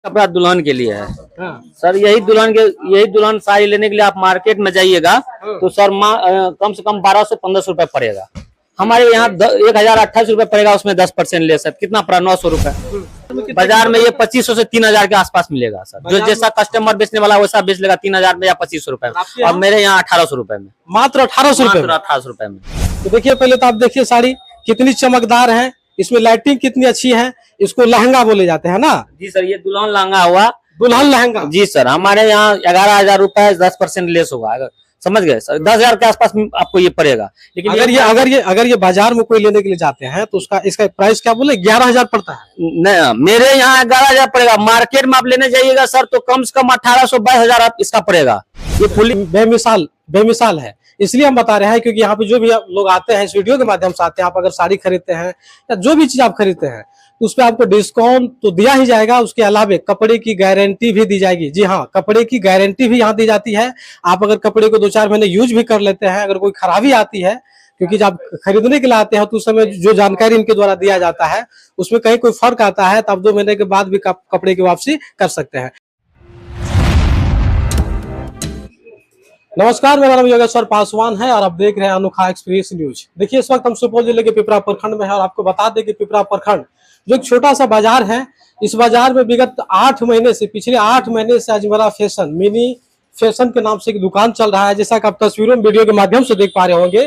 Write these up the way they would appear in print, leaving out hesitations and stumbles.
कपड़ा दुल्हन के लिए है। हाँ। सर यही दुल्हन साड़ी लेने के लिए आप मार्केट में जाइएगा तो सर कम से कम 1200-1500 रुपए पड़ेगा। हमारे यहाँ 1028 रुपए पड़ेगा, उसमें 10% ले सर कितना पड़ा 900 रुपए। बाजार में ये 2500 से 3000 के आसपास मिलेगा सर। जो जैसा कस्टमर बेचने वाला वैसा बेच लेगा 3000 में या 2500 रुपए में। और मेरे यहाँ 1800 रुपए में, मात्र 1800 रुपए। 1800 रुपए में। तो देखिए पहले तो आप देखिए साड़ी कितनी चमकदार है, इसमें लाइटिंग कितनी अच्छी है। इसको लहंगा बोले जाते हैं ना? जी सर, ये दुल्हन लहंगा हुआ। दुल्हन लहंगा जी सर, हमारे यहाँ 11,000 रुपए 10% लेस होगा। अगर समझ गए सर, 10,000 के आसपास आपको ये पड़ेगा। लेकिन अगर ये बाजार में कोई लेने के लिए जाते हैं तो इसका प्राइस क्या बोले 11,000 पड़ता है? नहीं, मेरे यहाँ 11,000 पड़ेगा। मार्केट में आप लेने जाइएगा सर तो कम से कम 1800-22,000 आप इसका पड़ेगा। ये फुली बेमिसाल है। इसलिए हम बता रहे हैं क्योंकि यहाँ पे जो भी लोग आते हैं इस वीडियो के माध्यम से आते हैं, आप अगर साड़ी खरीदते हैं या जो भी चीज आप खरीदते हैं तो उस पर आपको डिस्काउंट तो दिया ही जाएगा। उसके अलावा कपड़े की गारंटी भी दी जाएगी। जी हाँ, कपड़े की गारंटी भी यहाँ दी जाती है। आप अगर कपड़े को 2-4 महीने यूज भी कर लेते हैं, अगर कोई खराबी आती है, क्योंकि जब खरीदने के लिए आते हैं तो उस समय जो जानकारी इनके द्वारा दिया जाता है उसमें कहीं कोई फर्क आता है तब 2 महीने के बाद भी कपड़े की वापसी कर सकते हैं। नमस्कार, मेरा नाम योगेश्वर पासवान है और आप देख रहे हैं अनोखा एक्सप्रेस न्यूज। देखिए इस वक्त हम सुपौल जिले के पिपरा प्रखंड में है और आपको बता दें कि पिपरा प्रखंड जो एक छोटा सा बाजार है, इस बाजार में विगत 8 महीने से पिछले 8 महीने से अजमेरा फैशन मिनी फैशन के नाम से एक दुकान चल रहा है। जैसा कि आप तस्वीरों में वीडियो के माध्यम से देख पा रहे होंगे,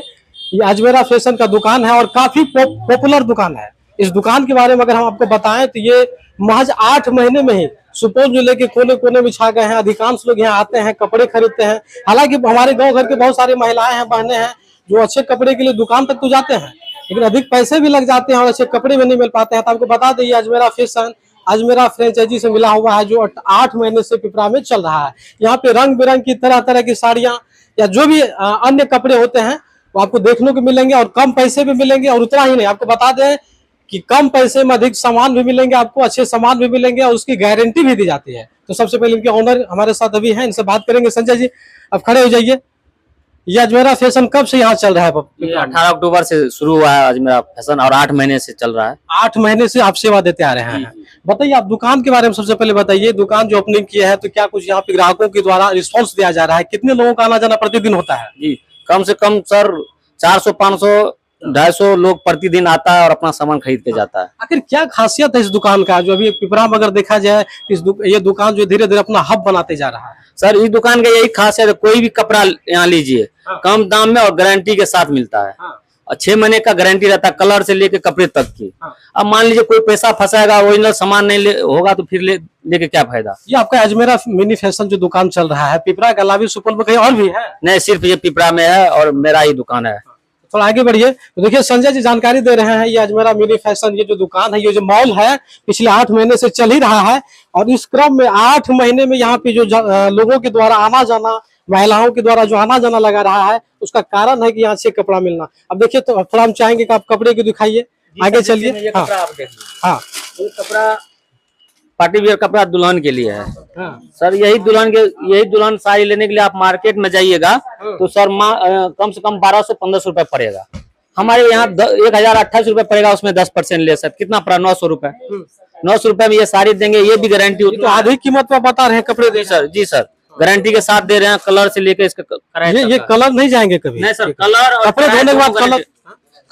ये अजमेरा फैशन का दुकान है और काफी पॉपुलर दुकान है। इस दुकान के बारे में अगर हम आपको बताएं तो ये महज 8 महीने में ही सुपौल जिले के कोने कोने में छा गए हैं। अधिकांश लोग यहाँ आते हैं, कपड़े खरीदते हैं। हालांकि हमारे गांव घर के बहुत सारी महिलाएं हैं, बहनें हैं जो अच्छे कपड़े के लिए दुकान तक तो जाते हैं, लेकिन अधिक पैसे भी लग जाते हैं और अच्छे कपड़े भी नहीं मिल पाते हैं। तो आपको बता दें ये अजमेरा फैशन अजमेरा फ्रेंचाइजी से मिला हुआ है जो 8 महीने से पिपरा में चल रहा है। यहाँ पे रंग बिरंग की तरह तरह की साड़ियाँ या जो भी अन्य कपड़े होते हैं वो आपको देखने को मिलेंगे और कम पैसे भी मिलेंगे। और उतना ही नहीं, आपको बता दें कि कम पैसे में अधिक सामान भी मिलेंगे, आपको अच्छे सामान भी मिलेंगे और उसकी गारंटी भी दी जाती है। तो सबसे पहले इनके ओनर हमारे साथ अभी हैं, इनसे बात करेंगे। संजय जी अब खड़े हो जाइए। ये अजमेरा फैशन कब से यहाँ चल रहा है? 18 अक्टूबर से शुरू हुआ है अजमेरा फैशन और 8 महीने से चल रहा है। 8 महीने से आप सेवा देते आ रहे हैं। बताइए आप दुकान के बारे में सबसे पहले बताइए। दुकान जो ओपनिंग की है तो क्या कुछ यहाँ पे ग्राहकों के द्वारा रिस्पॉन्स दिया जा रहा है? कितने लोगों का आना जाना प्रतिदिन होता है? जी, कम से कम सर 400, 500, 250 लोग प्रतिदिन आता है और अपना सामान खरीद के जाता है। आखिर क्या खासियत है इस दुकान का जो अभी पिपरा में अगर देखा जाए ये दुकान जो धीरे धीरे अपना हब बनाते जा रहा है? सर इस दुकान का यही खासियत है, कोई भी कपड़ा यहाँ लीजिए कम दाम में और गारंटी के साथ मिलता है। और 6 महीने का गारंटी रहता है, कलर से लेके कपड़े तक की। अब मान लीजिए कोई पैसा फंसाएगा, ओरिजिनल सामान नहीं होगा तो फिर लेके क्या फायदा। ये आपका अजमेरा मिनी फैशन जो दुकान चल रहा है पिपरा के अलावा सुपौल में कहीं और भी है? नहीं, सिर्फ ये पिपरा में है और मेरा ही दुकान है। थोड़ा आगे बढ़िए। तो देखिए संजय जी जानकारी दे रहे हैं, ये अजमेरा मिनी फैशन ये जो दुकान है, ये जो मॉल है पिछले 8 महीने से चल ही रहा है। और इस क्रम में 8 महीने में यहाँ पे जो लोगों के द्वारा आना जाना, महिलाओं के द्वारा जो आना जाना लगा रहा है, उसका कारण है कि यहाँ से कपड़ा मिलना। अब देखिए तो थोड़ा हम चाहेंगे कि आप कपड़े की दिखाइए, आगे चलिए। हाँ, ये कपड़ा पार्टी वियर कपड़ा दुल्हन के लिए है। सर यही दुल्हन साड़ी लेने के लिए आप मार्केट में जाइएगा तो सर कम से कम 1200-1500 रुपए पड़ेगा। हमारे यहाँ 1028 रुपए पड़ेगा, उसमें 10% ले सर कितना पड़ा 900 रुपए। 900 रुपए में ये साड़ी देंगे, ये भी गारंटी होती है। तो आधी कीमत में बता रहे हैं कपड़े दे सर? जी सर, गारंटी के साथ दे रहे हैं, कलर से लेकर इसका ये कलर नहीं जाएंगे कभी? नहीं सर, कलर और कपड़े धोने के बाद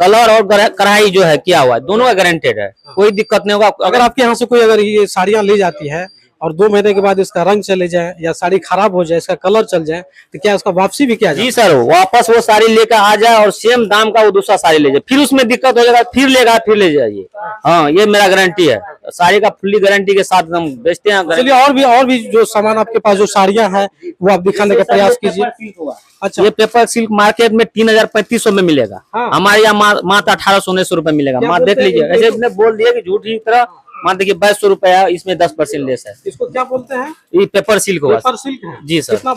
कलर और कढ़ाई जो है किया हुआ है दोनों का गारंटेड है, कोई दिक्कत नहीं होगा। अगर आपके यहाँ से कोई अगर ये साड़ियाँ ले जाती है और 2 महीने के बाद इसका रंग चले जाए या साड़ी खराब हो जाए, इसका कलर चल जाए, तो क्या उसका वापसी भी किया जाए? जी सर, वापस वो साड़ी लेकर आ जाए और सेम दाम का वो दूसरा साड़ी ले जाए, फिर उसमें दिक्कत हो जाएगा फिर लेगा फिर ले जाइए। हाँ, ये मेरा गारंटी है, साड़ी का फुल्ली गारंटी के साथ हम बेचते हैं। चलिए और भी जो सामान आपके पास जो साड़ियाँ हैं वो आप दिखाने का प्रयास कीजिए। अच्छा, ये पेपर सिल्क मार्केट में 3000-3500 में मिलेगा। हमारे यहाँ मात्र 1800-1900 रुपए मिलेगा। माँ देख लीजिए, ऐसे बोल दिया कि झूठ की तरह। मान देखिए 2200 रुपए है, इसमें 10% लेस है। इसको क्या बोलते हैं? ये पेपर सिल्क होगा। पेपर सिल्क है? जी सर। कितना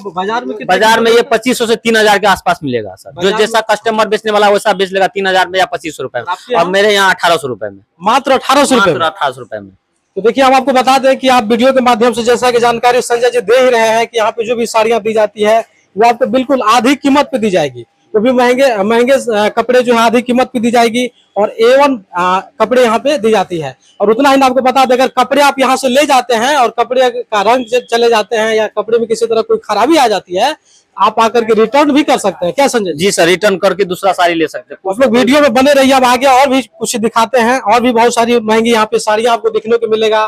बाजार में ये 2500 से 3000 के आसपास मिलेगा सर। जो जैसा कस्टमर बेचने वाला वैसा बेच लेगा 3000 में या 2500 रुपए में। और मेरे यहाँ 1800 रुपए में, मात्र 1800 रुपए। 1800 रुपए में। तो देखिए हम आपको बता दें कि आप वीडियो के माध्यम से जैसा कि जानकारी संजय जी दे ही रहे हैं कि यहाँ पे जो भी साड़ियाँ दी जाती है वो आपको बिल्कुल आधी कीमत पे दी जाएगी। वो भी महंगे महंगे कपड़े जो है आधी कीमत पे दी जाएगी, और A1 कपड़े यहाँ पे दी जाती है। और उतना ही आपको बता दें, अगर कपड़े आप यहाँ से ले जाते हैं और कपड़े का रंग चले जाते हैं या कपड़े में किसी तरह कोई खराबी आ जाती है, आप आकर के रिटर्न भी कर सकते हैं। क्या संजय जी? जी सर, रिटर्न करके दूसरा साड़ी ले सकते हैं। आप लोग वीडियो में बने रहिए, अब आगे और भी कुछ दिखाते हैं, और भी बहुत सारी महंगी यहाँ पे साड़ियाँ आपको देखने को मिलेगा,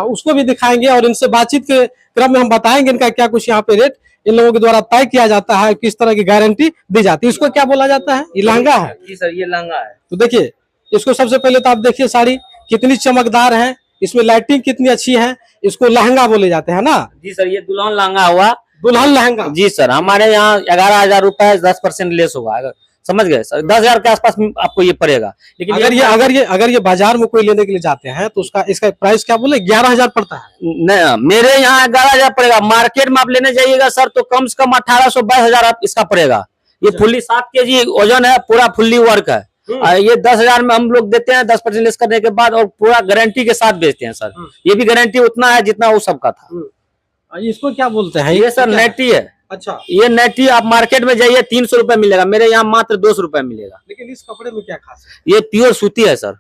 उसको भी दिखाएंगे और इनसे बातचीत के क्रम में हम बताएंगे इनका क्या कुछ यहाँ पे रेट इन लोगों के द्वारा तय किया जाता है, किस तरह की गारंटी दी जाती है। इसको क्या बोला जाता है? ये लहंगा है। जी सर, ये लहंगा है। तो देखिए इसको सबसे पहले तो आप देखिए साड़ी कितनी चमकदार है, इसमें लाइटिंग कितनी अच्छी है, इसको लहंगा बोले जाते हैं ना। जी सर, ये दुल्हन लहंगा हुआ। दुल्हन लहंगा। जी सर, हमारे यहाँ 11,000 रुपए 10% लेस होगा। अगर समझ गए सर, 10,000 के आसपास आपको ये पड़ेगा। लेकिन अगर ये बाजार में कोई लेने के लिए जाते हैं तो उसका इसका प्राइस क्या बोले 11,000 पड़ता है? नहीं, मेरे यहाँ 11,000 पड़ेगा। मार्केट में आप लेने जाइएगा सर तो कम से कम 18,000-22,000 आप इसका पड़ेगा। ये फुल्ली 7 kg वजन है, पूरा फुल्ली वर्क है। ये 10,000 में हम लोग देते हैं 10% लेस करने के बाद, और पूरा गारंटी के साथ बेचते हैं सर। ये भी गारंटी उतना है जितना वो सबका था। इसको क्या बोलते हैं? ये सर नेटी है। अच्छा, ये नेटी आप मार्केट में जाइए 300 रुपए मिलेगा, मेरे यहाँ मात्र 200 रुपए मिलेगा। लेकिन इस कपड़े में क्या खास है? ये प्योर सूती है सर,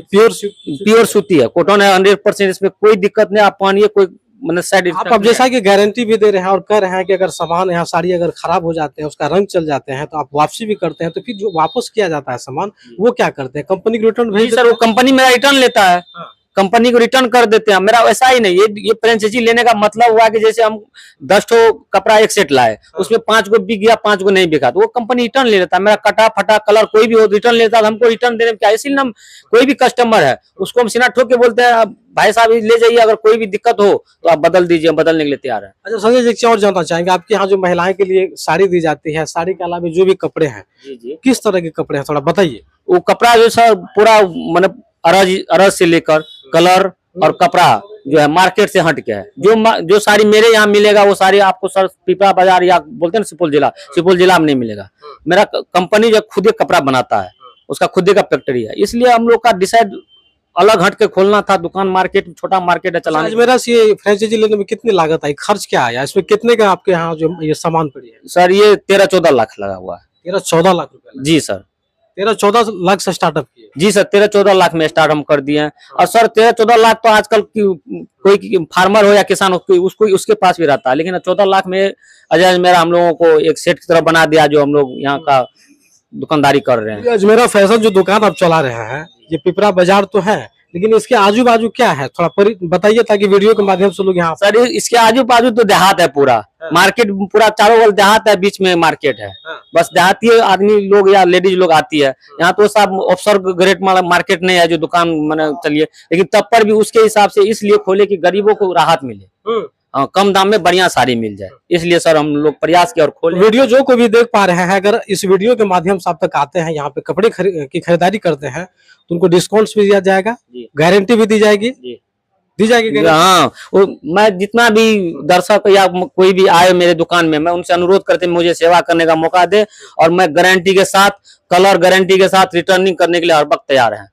प्योर सूती है, कॉटन है 100%। इसमें कोई दिक्कत नहीं, आप पहनिए, कोई मतलब साइड आप अब जैसा कि गारंटी भी दे रहे हैं और कह रहे हैं कि अगर सामान यहाँ साड़ी अगर खराब हो जाते हैं, उसका रंग चल जाते हैं तो आप वापसी भी करते हैं, तो फिर जो वापस किया जाता है सामान वो क्या करते हैं? कंपनी को रिटर्न भेज सर, वो कंपनी मेरा रिटर्न लेता है, कंपनी को रिटर्न कर देते हैं। मेरा वैसा ही नहीं, ये फ्रेंचाइजी लेने का मतलब हुआ कि जैसे हम 10 ठो कपड़ा एक सेट लाए, उसमें 5 को बिक गया, 5 को नहीं बिका, तो वो कंपनी रिटर्न ले लेता है। मेरा कटा फटा कलर कोई भी हो रिटर्न लेता है, हमको रिटर्न देने में क्या, इसीलिए हम कोई भी कस्टमर है उसको हम सीना ठोक के बोलते हैं भाई साहब ले जाइए, अगर कोई भी दिक्कत हो तो आप बदल दीजिए, बदलने के लिए तैयार है। अच्छा संजय जी, एक चीज और जानना चाहेंगे, आपके यहाँ जो महिलाएं के लिए साड़ी दी जाती है, साड़ी के अलावा जो भी कपड़े हैं, जी, किस तरह के कपड़े हैं थोड़ा बताइए। वो कपड़ा जो सर पूरा मतलब अरज से लेकर कलर और कपड़ा जो है मार्केट से हट के है। जो साड़ी मेरे यहाँ मिलेगा वो साड़ी आपको सर पिपरा बाजार या बोलते हैं सुपौल जिला में नहीं मिलेगा। मेरा कंपनी जो खुद कपड़ा बनाता है, उसका खुद का फैक्ट्री है, इसलिए हम लोग का डिसाइड अलग हट के खोलना था दुकान। मार्केट छोटा मार्केट है चलाने। मेरा ये फ्रेंचाइजी लेने में कितनी लागत आई, खर्च क्या आया, इसमें कितने का आपके यहाँ जो ये सामान पड़ी है? सर ये 13-14 लाख लगा हुआ है। 13-14 लाख रुपए? जी सर, 13-14 लाख से स्टार्टअप किए? जी सर, 13-14 लाख में स्टार्ट हम कर दिए हैं। और सर 13-14 लाख तो आजकल कोई फार्मर हो या किसान हो उसको उसके पास भी रहता है, लेकिन 14 लाख में अजय मेरा हम लोगों को एक सेट की तरह बना दिया, जो हम लोग यहाँ का दुकानदारी कर रहे हैं। अजमेरा फैशन जो दुकान आप चला रहे हैं, ये पिपरा बाजार तो है, लेकिन इसके आजू बाजू क्या है थोड़ा बताइए, ताकि वीडियो के माध्यम से लोग यहाँ। सर इसके आजू बाजू तो देहात है, पूरा मार्केट पूरा चारों ओर देहात है, बीच में मार्केट है। बस देहाती आदमी लोग या लेडीज लोग आती है यहाँ, तो सब ऑफिसर ग्रेड मार्केट नहीं है जो दुकान मैंने चलिए, लेकिन तब पर भी उसके हिसाब से इसलिए खोले कि गरीबों को राहत मिले, कम दाम में बढ़िया साड़ी मिल जाए, इसलिए सर हम लोग प्रयास किया और खोले। वीडियो जो कोई भी देख पा रहे हैं, अगर इस वीडियो के माध्यम से आप तक आते हैं, यहाँ पे कपड़े की खरीदारी करते हैं, तो उनको डिस्काउंट भी दिया जाएगा, गारंटी भी दी जाएगी। दी जाएगी। हाँ, मैं जितना भी दर्शक या कोई भी आए मेरे दुकान में, मैं उनसे अनुरोध करते हैं मुझे सेवा करने का मौका दे, और मैं गारंटी के साथ, कलर गारंटी के साथ रिटर्निंग करने के लिए हर वक्त तैयार है,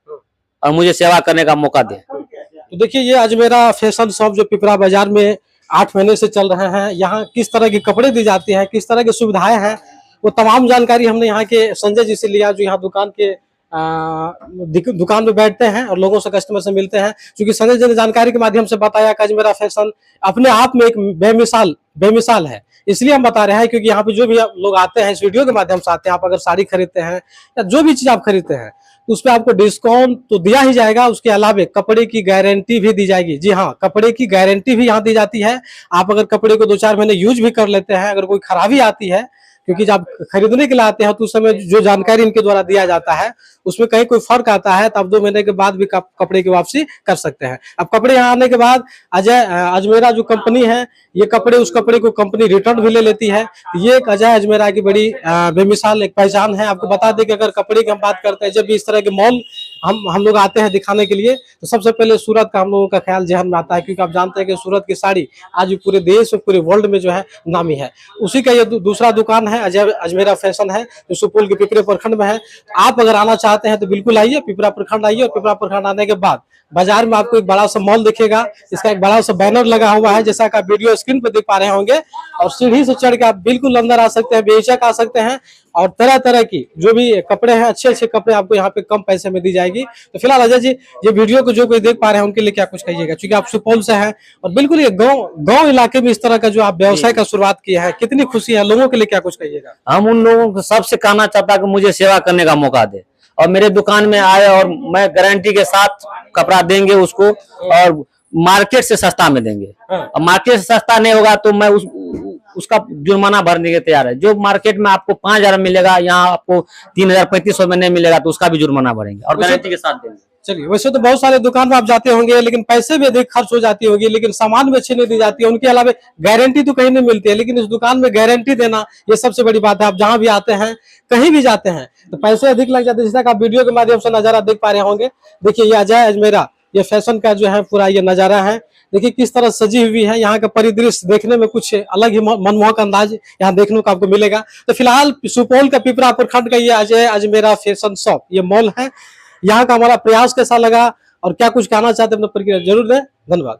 और मुझे सेवा करने का मौका दे। तो देखिए ये अजमेरा फैशन शॉप जो पिपरा बाजार में 8 महीने से चल रहे हैं, यहाँ किस तरह के कपड़े दी जाती हैं, किस तरह की सुविधाएं हैं, वो तमाम जानकारी हमने यहाँ के संजय जी से लिया, जो यहाँ दुकान के दुकान में बैठते हैं और लोगों से, कस्टमर से मिलते हैं। क्योंकि संजय जी ने जानकारी के माध्यम से बताया कि अजमेरा फैशन अपने आप में एक बेमिसाल है, इसलिए हम बता रहे हैं, क्योंकि यहाँ पे जो भी लोग आते हैं इस वीडियो के माध्यम से आते हैं, आप अगर साड़ी खरीदते हैं या जो भी चीज आप खरीदते हैं तो उस पर आपको डिस्काउंट तो दिया ही जाएगा, उसके अलावा कपड़े की गारंटी भी दी जाएगी। जी हाँ, कपड़े की गारंटी भी यहाँ दी जाती है। आप अगर कपड़े को 2-4 महीने यूज भी कर लेते हैं, अगर कोई खराबी आती है, क्योंकि जब खरीदने के लिए आते हैं तो उस समय जो जानकारी इनके द्वारा दिया जाता है उसमें कहीं कोई फर्क आता है तो आप 2 महीने के बाद भी कपड़े की वापसी कर सकते हैं। अब कपड़े यहाँ आने के बाद अजमेरा जो कंपनी है, ये उस कपड़े को कंपनी रिटर्न भी ले लेती है। ये एक अजमेरा की बड़ी बेमिसाल एक पहचान है। आपको बता दें कि अगर कपड़े की हम बात करते हैं, जब भी इस तरह के मॉल हम लोग आते हैं दिखाने के लिए, तो सबसे पहले सूरत का हम लोगों का ख्याल जहन में आता है, क्योंकि आप जानते हैं कि सूरत की साड़ी आज पूरे देश और पूरे वर्ल्ड में जो है नामी है। उसी का ये दूसरा दुकान है, अजमेरा फैशन है, जो सुपौल के पिपरे प्रखंड में है। आप अगर आना चाहते हैं तो बिल्कुल आइए, पिपरा प्रखंड आइए, और पिपरा प्रखंड आने के बाद बाजार में आपको एक बड़ा सा मॉल दिखेगा, इसका एक बड़ा सा बैनर लगा हुआ है, जैसा कि आप वीडियो स्क्रीन पर देख पा रहे होंगे, और सीढ़ी से चढ़ के आप बिल्कुल अंदर आ सकते हैं, बेहिचक आ सकते हैं, और तरह तरह की जो भी कपड़े हैं, अच्छे अच्छे कपड़े आपको यहाँ पे कम पैसे में दी जाएगी। तो फिलहाल अजय जी, ये वीडियो को जो कोई देख पा रहे हैं उनके लिए क्या कुछ कहिएगा, क्योंकि आप सुपौल से हैं और बिल्कुल ये गाँव इलाके में इस तरह का जो आप व्यवसाय का शुरुआत किया है, कितनी खुशी है, लोगों के लिए क्या कुछ कहिएगा। हम उन लोगों को सबसे कहना चाहता है कि मुझे सेवा करने का मौका दे और मेरे दुकान में आए और मैं गारंटी के साथ कपड़ा देंगे उसको और मार्केट से सस्ता में देंगे। और मार्केट से सस्ता नहीं होगा तो मैं उसका जुर्माना भरने के तैयार है। जो मार्केट में आपको 5,000 मिलेगा, यहाँ आपको 3,000-3,500 में नहीं मिलेगा तो उसका भी जुर्माना भरेंगे और गारंटी के साथ देंगे। चलिए, वैसे तो बहुत सारे दुकान में आप जाते होंगे, लेकिन पैसे भी अधिक खर्च हो जाती होगी, लेकिन सामान भी अच्छी नहीं दी जाती है। उनके अलावा गारंटी तो कहीं नहीं मिलती है, लेकिन इस दुकान में गारंटी देना ये सबसे बड़ी बात है। आप जहां भी आते हैं, कहीं भी जाते हैं तो पैसे अधिक लग जाते हैं। जिस तरह आप वीडियो के माध्यम से नजारा देख पा रहे होंगे, देखिए ये अजय अजमेरा, ये फैशन का जो है पूरा ये नजारा है। देखिए किस तरह सजी हुई है, यहाँ का परिदृश्य देखने में कुछ अलग ही मनमोहक अंदाज यहाँ देखने को आपको मिलेगा। तो फिलहाल सुपौल का पिपरा प्रखंड का ये अजय अजमेरा फैशन शॉप, ये मॉल है। यहाँ का हमारा प्रयास कैसा लगा और क्या कुछ कहना चाहते हैं अपना प्रतिक्रिया जरूर दें। धन्यवाद।